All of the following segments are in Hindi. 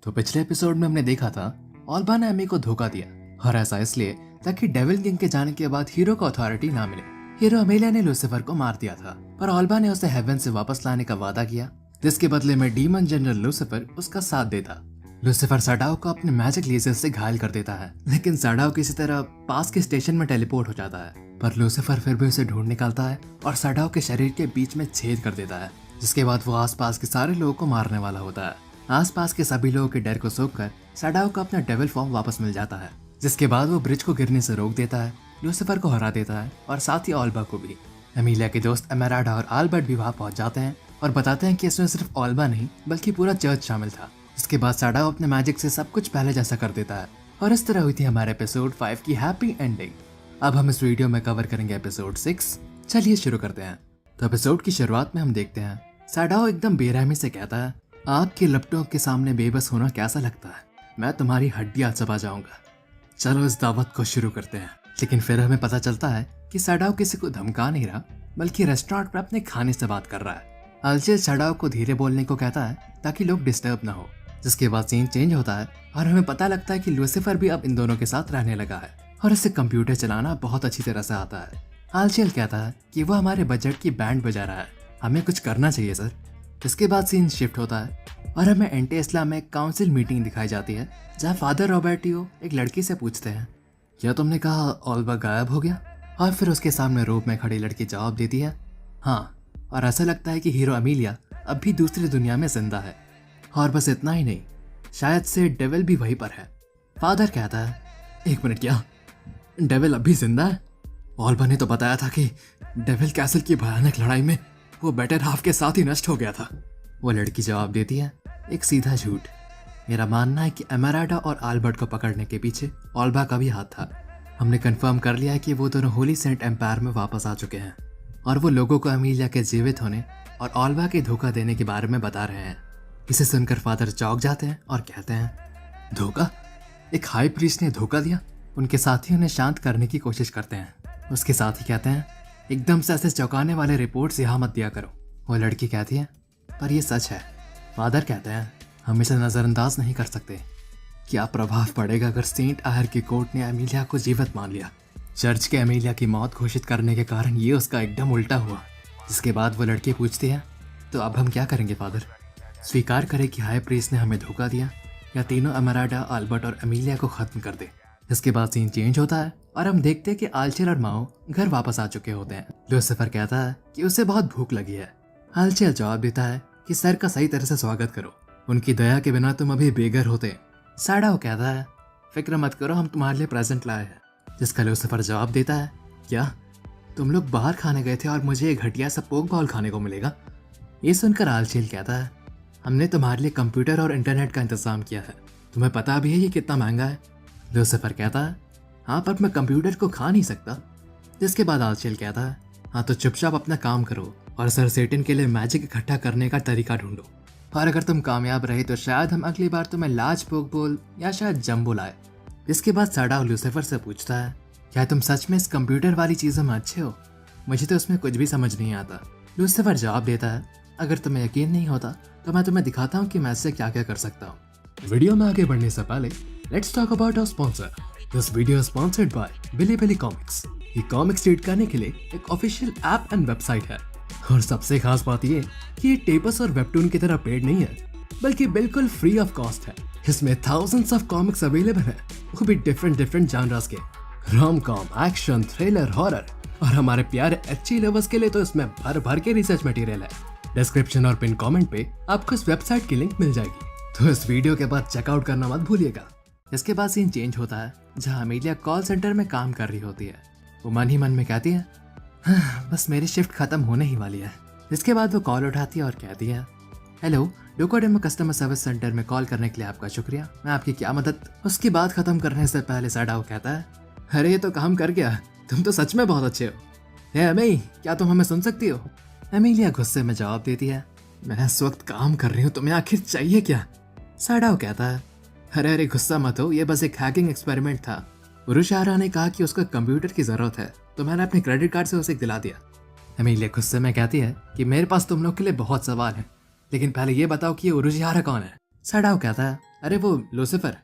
तो पिछले एपिसोड में हमने देखा था ऑल्बा ने एमी को धोखा दिया और ऐसा इसलिए ताकि डेविल किंग के जाने के बाद हीरो को अथॉरिटी ना मिले। हीरो अमेलिया ने लूसीफर को मार दिया था पर ऑल्बा ने उसे हेवन से वापस लाने का वादा किया, जिसके बदले में डीमन जनरल लूसीफर उसका साथ देता। लूसीफर साडाओ को अपने मैजिक लेजर से घायल कर देता है, लेकिन साडाओ किसी तरह पास के स्टेशन में टेलीपोर्ट हो जाता है। पर लूसीफर फिर भी उसे ढूंढ निकालता है और साडाओ के शरीर के बीच में छेद कर देता है, जिसके बाद वो आसपास के सारे लोगों को मारने वाला होता है। आसपास के सभी लोगों के डर को सूंघकर साडाओ को अपना डेविल फॉर्म वापस मिल जाता है, जिसके बाद वो ब्रिज को गिरने से रोक देता है, लूसीफर को हरा देता है और साथ ही ऑल्बा को भी। एमिलिया के दोस्त एमेराल्डा और आल्बर्ट भी वहां पहुंच जाते हैं और बताते हैं कि इसमें सिर्फ ऑल्बा नहीं बल्कि पूरा चर्च शामिल था। इसके बाद साडाओ अपने मैजिक से सब कुछ पहले जैसा कर देता है और इस तरह हुई थी हमारे एपिसोड 5 की हैप्पी एंडिंग। अब हम इस वीडियो में कवर करेंगे एपिसोड 6। चलिए शुरू करते हैं। तो एपिसोड की शुरुआत में हम देखते हैं साडाओ एकदम बेरहमी से कहता है, आग के लपटों के सामने बेबस होना कैसा लगता है, मैं तुम्हारी हड्डियां चबा जाऊंगा। चलो इस दावत को शुरू करते हैं। लेकिन फिर हमें पता चलता है कि साडाओ किसी को धमका नहीं रहा बल्कि रेस्टोरेंट पर अपने खाने से बात कर रहा है। अल्चेल साडाओ को धीरे बोलने को कहता है ताकि लोग डिस्टर्ब ना हो, जिसके बाद सीन चेंज होता है और हमें पता लगता है कि लूसीफर भी अब इन दोनों के साथ रहने लगा है और इसे कंप्यूटर चलाना बहुत अच्छी तरह से आता है। अल्चेल कहता है कि वो हमारे बजट की बैंड बजा रहा है, हमें कुछ करना चाहिए सर। इसके बाद सीन शिफ्ट होता है और हमें एंटेस्ला में काउंसिल मीटिंग दिखाई जाती है, जहाँ फादर रॉबर्टियो एक लड़की से पूछते हैं, क्या तुमने कहा ऑल्बा गायब हो गया? और फिर उसके सामने रोब में खड़ी लड़की जवाब देती है, हाँ। और ऐसा लगता है कि हीरो अमीलिया अब भी दूसरी दुनिया में जिंदा है। और बस इतना ही नहीं, शायद से डेविल भी वहीं पर है। फादर कहता है, एक मिनट, क्या डेविल अब भी जिंदा है? ऑल्बा ने तो बताया था कि डेविल कैसल की भयानक लड़ाई में वो बेटर हाफ के साथ ही नष्ट हो गया था। वो लड़की जवाब देती है, एक सीधा झूठ। मेरा मानना है कि एमेराल्डा और आल्बर्ट को पकड़ने के पीछे ऑल्बा का भी हाथ था। हमने कंफर्म कर लिया है कि वो दोनों होली सेंट एम्पायर में वापस आ चुके हैं और वो लोगों को अमीलिया के जीवित होने और ऑल्बा के धोखा देने के बारे में बता रहे हैं। इसे सुनकर फादर चौंक जाते हैं और कहते हैं, धोखा? एक हाई प्रीस्ट ने धोखा दिया? उनके साथी उन्हें शांत करने की कोशिश करते हैं। उसके साथ ही कहते हैं, एकदम से ऐसे चौंकाने वाले रिपोर्ट्स यहाँ मत दिया करो। वो लड़की कहती है, पर ये सच है। फादर कहते हैं, हम इसे नज़रअंदाज नहीं कर सकते। क्या प्रभाव पड़ेगा अगर सेंट आयर की कोर्ट ने एमिलिया को जीवित मान लिया? चर्च के एमिलिया की मौत घोषित करने के कारण ये उसका एकदम उल्टा हुआ। जिसके बाद वो लड़की पूछती है, तो अब हम क्या करेंगे फादर? स्वीकार करें कि हाई प्रीस्ट ने हमें धोखा दिया या तीनों एमेराल्डा, आल्बर्ट और एमिलिया को खत्म कर दे? इसके बाद सीन चेंज होता है और हम देखते हैं कि आल्चेल और माओ घर वापस आ चुके होते हैं। लूसीफर कहता है कि उसे बहुत भूख लगी है। आल्चेल जवाब देता है कि सर का सही तरह से स्वागत करो, उनकी दया के बिना तुम अभी बेघर होते। साडाओ कहता है, फिक्र मत करो, हम तुम्हारे लिए प्रेजेंट लाए हैं। जिसका लूसीफर जवाब देता है, क्या तुम लोग बाहर खाने गए थे और मुझे एक घटिया सा पोक बॉल खाने को मिलेगा? ये सुनकर आल्चेल कहता है, हमने तुम्हारे लिए कंप्यूटर और इंटरनेट का इंतजाम किया है, तुम्हें पता भी है ये कितना महंगा है? लूसीफर कहता है, हाँ पर मैं कंप्यूटर को खा नहीं सकता। जिसके बाद आल्चेल कहता है, हाँ तो चुपचाप अपना काम करो और सर सेटन के लिए मैजिक इकट्ठा करने का तरीका ढूंढो, और अगर तुम कामयाब रहे तो शायद हम अगली बार तुम्हें लार्ज पोक बोल या शायद जंबो लाए। इसके बाद साडाओ लूसीफर से पूछता है, क्या तुम सच में इस कंप्यूटर वाली चीज़ों में अच्छे हो? मुझे तो उसमें कुछ भी समझ नहीं आता। लूसीफर जवाब देता है, अगर तुम्हें यकीन नहीं होता तो मैं तुम्हें दिखाता हूँ कि मैं इससे क्या क्या कर सकता हूँ। वीडियो में आगे बढ़ने से पहले let's talk about our sponsor. This video sponsored by Bilibili comics. ये कॉमिक्स रीड करने के लिए एक ऑफिशियल ऐप एंड वेबसाइट है, और सबसे खास बात ये कि ये टेपस और वेबटून की तरह पेड नहीं है बल्कि बिल्कुल फ्री ऑफ कॉस्ट है। इसमें थाउजेंड्स ऑफ कॉमिक्स अवेलेबल है, वो भी डिफरेंट जॉनर्स के, rom com, action, thriller, horror, और हमारे प्यारे अच्छी लवर्स के लिए तो इसमें भर भर के रिसर्च मटेरियल है। डिस्क्रिप्शन और पिन कमेंट पे आपको इस वेबसाइट की लिंक मिल जाएगी, तो इस वीडियो के बाद चेकआउट करना मत भूलिएगा। इसके बाद सीन चेंज होता है जहाँ अमीलिया कॉल सेंटर में काम कर रही होती है। वो मन ही मन में कहती है, हाँ, बस मेरी शिफ्ट खत्म होने ही वाली है। इसके बाद वो कॉल उठाती है और कहती है, हेलो डोकोडेमो कस्टमर सर्विस सेंटर में कॉल करने के लिए आपका शुक्रिया, मैं आपकी क्या मदद? उसकी बात खत्म करने से पहले साडाओ कहता है, अरे ये तो काम कर गया, तुम तो सच में बहुत अच्छे हो। हे अमी, क्या तुम हमें सुन सकती हो? एमिलिया गुस्से में जवाब देती है, मैं इस वक्त काम कर रही हूँ, तुम्हें आखिर चाहिए क्या? साडाओ कहता है, अरे गुस्सा मत हो, ये बस एक हैकिंग एक्सपेरिमेंट था। उरुशिहारा ने कहा कि उसको कंप्यूटर की जरूरत है तो मैंने अपने क्रेडिट कार्ड से उसे दिला दिया। एमिलिया गुस्से में कहती है कि मेरे पास तुम लोग के लिए बहुत सवाल है, लेकिन पहले ये बताओ कि ये उरुशिहारा कौन है? साडाओ कहता है, अरे वो लूसीफर।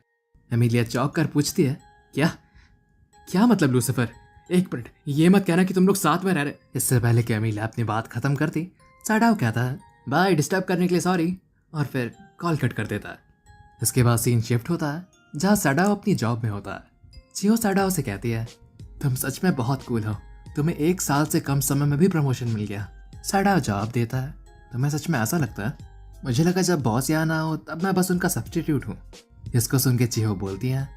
एमिलिया चौंक कर पूछती है, क्या क्या मतलब लूसीफर? एक मिनट, ये मत कहना कि तुम लोग साथ में रह रहे। इससे पहले कि एमिलिया अपनी बात खत्म करती, साडाओ कहता है, बाय, डिस्टर्ब करने के लिए सॉरी, और फिर कॉल कट कर देता है। इसके बाद सीन शिफ्ट होता है जहाँ साडाओ अपनी जॉब में होता है। चियो साडाओ से कहती है, तुम सच में बहुत कूल हो, तुम्हें 1 साल से कम समय में भी प्रमोशन मिल गया। साडाओ जवाब देता है, तुम्हें सच में ऐसा लगता है? मुझे लगा जब बॉस यहाँ ना हो तब मैं बस उनका सब्स्टिट्यूट हूँ। इसको सुन के चियो बोलती है,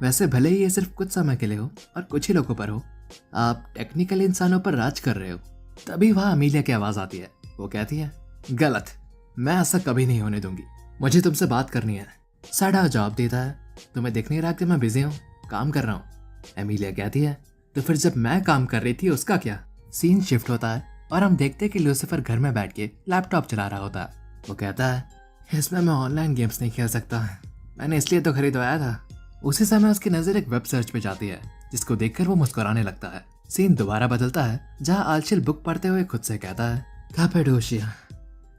वैसे भले ही ये सिर्फ कुछ समय के लिए हो और कुछ ही लोगों पर हो, आप टेक्निकल इंसानों पर राज कर रहे हो। तभी वहाँ अमीलिया की आवाज़ आती है। वो कहती है, गलत, मैं ऐसा कभी नहीं होने दूंगी, मुझे तुमसे बात करनी है। साडाओ जवाब देता है, तुम्हें दिख नहीं रहा कि मैं बिजी हूँ, काम कर रहा हूँ। एमिलिया कहती है, तो फिर जब मैं काम कर रही थी उसका क्या? सीन शिफ्ट होता है और हम देखते हैं कि लूसीफर घर में बैठ के लैपटॉप चला रहा होता है। वो कहता है, इसमें मैं ऑनलाइन गेम्स नहीं खेल सकता, मैंने इसलिए तो खरीदवाया था। उसी समय उसकी नजर एक वेब सर्च पे जाती है जिसको देखकर वो मुस्कुराने लगता है। सीन दोबारा बदलता है जहाँ आलचिल बुक पढ़ते हुए खुद से कहता है, कापेडोशिया,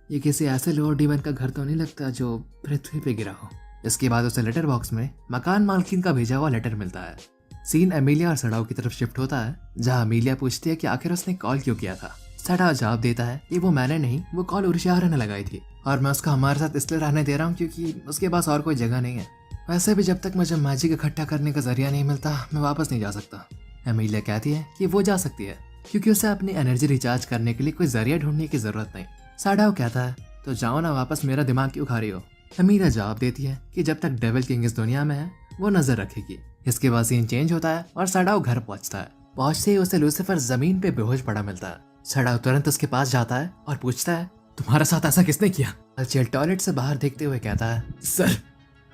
ये किसी ऐसे लोअर डीमन का घर तो नहीं लगता जो पृथ्वी पे गिरा हो। इसके बाद उसे लेटर बॉक्स में मकान मालकिन का भेजा हुआ लेटर मिलता है। सीन एमिलिया और साडाओ की तरफ शिफ्ट होता है जहाँ एमिलिया पूछती है कि आखिर उसने कॉल क्यों किया था। साडाओ जवाब देता है कि वो मैंने नहीं, वो कॉल उर्शियारा ने लगाई थी और मैं उसका हमारे साथ इसलिए रहने दे रहा हूँ क्योंकि उसके पास और कोई जगह नहीं है। वैसे भी जब तक मुझे मैजिक इकट्ठा करने का जरिया नहीं मिलता मैं वापस नहीं जा सकता। एमिलिया कहती है कि वो जा सकती है क्योंकि उसे अपनी एनर्जी रिचार्ज करने के लिए कोई जरिया ढूंढने की जरूरत नहीं। साडाओ कहता है, तो जाओ ना वापस, मेरा दिमाग क्यों खा रही हो? एमिलिया जवाब देती है कि जब तक डेविल किंग इस दुनिया में है वो नजर रखेगी। इसके बाद सीन चेंज होता है और साडाओ घर पहुंचता है। पहुंचते ही उसे लूसीफर जमीन पे बेहोश पड़ा मिलता है। साडाओ तुरंत उसके पास जाता है और पूछता है, तुम्हारे साथ ऐसा किसने किया? अल्चिल टॉयलेट से बाहर देखते हुए कहता है, सर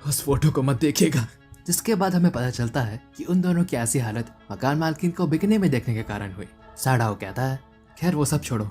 उस फोटो को मत देखिएगा। जिसके बाद हमें पता चलता है कि उन दोनों की ऐसी हालत मकान मालकिन को बिकने में देखने के कारण हुई। साडाओ कहता है, खैर वो सब छोड़ो,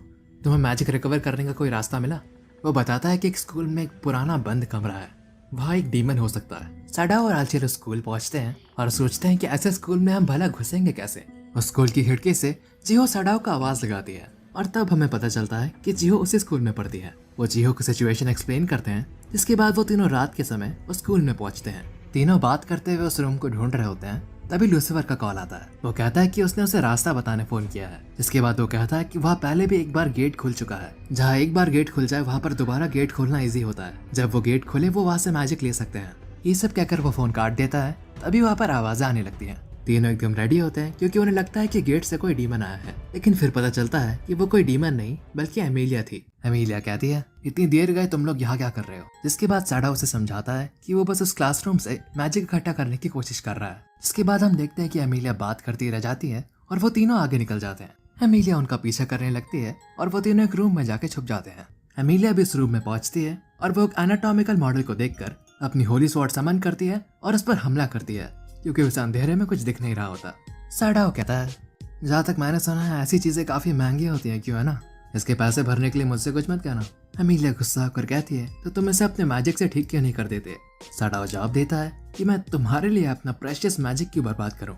तुम्हें मैजिक रिकवर करने का कोई रास्ता मिला? वो बताता है कि एक स्कूल में एक पुराना बंद कमरा है, वहाँ एक डीमन हो सकता है। साडाओ और आलचिल स्कूल पहुंचते हैं और सोचते हैं कि ऐसे स्कूल में हम भला घुसेंगे कैसे। उस स्कूल की खिड़की से जिहो साडाओ का आवाज लगाती है और तब हमें पता चलता है कि जिहो उसी स्कूल में पढ़ती है। वो जिहो को सिचुएशन एक्सप्लेन करते हैं, जिसके बाद वो तीनों रात के समय उस स्कूल में पहुंचते हैं। तीनों बात करते हुए उस रूम को ढूंढ रहे होते हैं, तभी लूसीफर का कॉल आता है। वो कहता है कि उसने उसे रास्ता बताने फोन किया है। जिसके बाद वो कहता है कि वहाँ पहले भी एक बार गेट खुल चुका है, जहाँ एक बार गेट खुल जाए वहाँ पर दोबारा गेट खोलना इजी होता है। जब वो गेट खोले वो वहाँ से मैजिक ले सकते हैं। ये सब कहकर वो फोन काट देता है। तभी वहाँ पर आवाजें आने लगती हैं। तीनों एकदम रेडी होते हैं क्योंकि उन्हें लगता है कि गेट से कोई डीमन आया है, लेकिन फिर पता चलता है कि वो कोई डीमन नहीं बल्कि एमिलिया थी। एमिलिया कहती है, इतनी देर गए तुम लोग यहाँ क्या कर रहे हो? जिसके बाद साडाओ उसे समझाता है कि वो बस उस क्लासरूम से मैजिक इकट्ठा करने की कोशिश कर रहा है। जिसके बाद हम देखते हैं कि एमिलिया बात करती रह जाती है और वो तीनों आगे निकल जाते हैं। एमिलिया उनका पीछा करने लगती है और वो तीनों एक रूम में जाके छुप जाते हैं। एमिलिया भी उस रूम में पहुंचती है और वो एक एनाटॉमिकल मॉडल को देखकर अपनी होली स्वॉर्ड समन करती है और उस पर हमला करती है क्योंकि उसे अंधेरे में कुछ दिख नहीं रहा होता। साडाओ कहता है, जहाँ तक मैंने सुना है ऐसी चीजें काफी महंगी होती हैं, क्यों है ना? इसके पैसे भरने के लिए मुझसे कुछ मत कहना। एमिलिया गुस्सा होकर कहती है, तो तुम इसे अपने मैजिक से ठीक क्यों नहीं कर देते? साडाओ जवाब देता है कि मैं तुम्हारे लिए अपना प्रेशियस मैजिक क्यों बर्बाद करूं।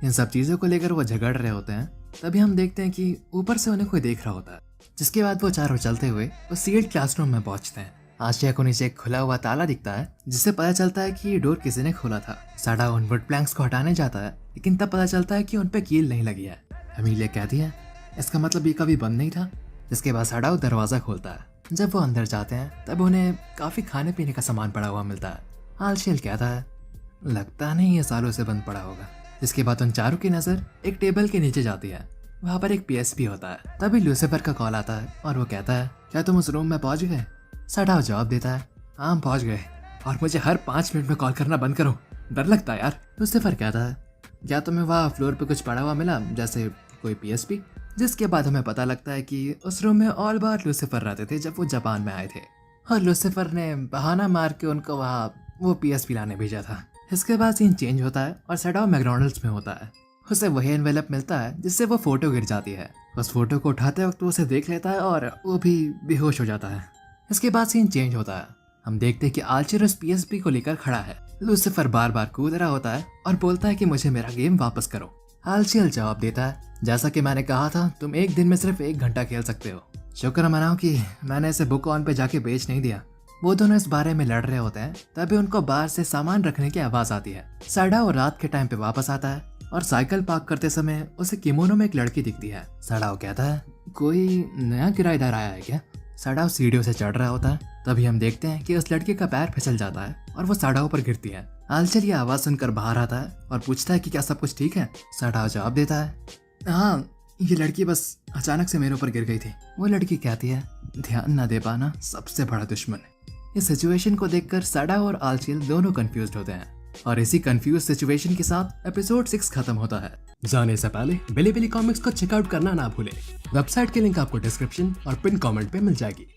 इन सब चीजों को लेकर वो झगड़ रहे होते हैं। तभी हम देखते हैं कि ऊपर से उन्हें कोई देख रहा होता है। जिसके बाद वो चारों चलते हुए वो सील्ड क्लासरूम में पहुंचते हैं। आशिया को नीचे एक खुला हुआ ताला दिखता है, जिससे पता चलता है कि ये डोर किसी ने खोला था। साडाओ उन वुड प्लैंक्स को हटाने जाता है, लेकिन तब पता चलता है कि उन पे कील नहीं लगी है। एमिलिया कहती है, इसका मतलब ये कभी बंद नहीं था। जिसके बाद साडाओ दरवाजा खोलता है। जब वो अंदर जाते हैं तब उन्हें काफी खाने पीने का सामान पड़ा हुआ मिलता है। आलशिल कहता है, लगता नहीं ये सालों से बंद पड़ा होगा। जिसके बाद उन चारों की नजर एक टेबल के नीचे जाती है। वहाँ पर एक PSP होता है। तभी लूसीफर का कॉल आता है और वो कहता है, क्या तुम उस रूम में पहुंच गए? साडाओ जवाब देता है, हाँ पहुंच गए, और मुझे हर 5 मिनट में कॉल करना बंद करो, डर लगता है यार। लूसीफर कहता है, क्या तुम्हें वहाँ फ्लोर पे कुछ पड़ा हुआ मिला, जैसे कोई PSP? जिसके बाद हमें पता लगता है कि उस रूम में और बार लूसीफर रहते थे जब वो जापान में आए थे, और लूसीफर ने बहाना मार के उनको वहाँ वो PSP लाने भेजा था। इसके बाद सीन चेंज होता है और साडाओ मैकडॉनल्ड्स में होता है। उसे वही एनवेलप मिलता है जिससे वो फोटो गिर जाती है। उस फोटो को उठाते वक्त वो उसे देख लेता है और वो भी बेहोश हो जाता है। इसके बाद सीन चेंज होता है। हम देखते हैं कि आल्चिर उस PSP को लेकर खड़ा है। लूसीफर बार बार कूद रहा होता है और बोलता है कि मुझे मेरा गेम वापस करो। आल्चियर जवाब देता है, जैसा कि मैंने कहा था, तुम एक दिन में सिर्फ 1 घंटा खेल सकते हो। शुक्र मनाओ कि मैंने इसे बुक ऑन पे जाके बेच नहीं दिया, वो दोनों इस बारे में लड़ रहे होते हैं, तभी उनको बाहर से सामान रखने की आवाज आती है। सड़ाओ रात के टाइम पे वापस आता है और साइकिल पार्क करते समय उसे किमोनो में एक लड़की दिखती है। सड़ाओ कहता है, कोई नया किराएदार आया है क्या? सड़ाओ सीढ़ियों से चढ़ रहा होता है, तभी हम देखते हैं कि उस लड़की का पैर फिसल जाता है और वो सड़ाओ पर गिरती है। आलचल ये आवाज सुनकर बाहर आता है और पूछता है कि क्या सब कुछ ठीक है। सड़ाओ जवाब देता है, हाँ, ये लड़की बस अचानक से मेरे ऊपर गिर गई थी। वो लड़की कहती है, ध्यान न दे पाना सबसे बड़ा दुश्मन है। इस सिचुएशन को देखकर सड़ाओ और आलचल दोनों कंफ्यूज्ड होते हैं और इसी कंफ्यूज सिचुएशन के साथ एपिसोड 6 खत्म होता है। जाने से पहले बिली बिली कॉमिक्स को चेकआउट करना ना भूलें। वेबसाइट की लिंक आपको डिस्क्रिप्शन और पिन कमेंट पे मिल जाएगी।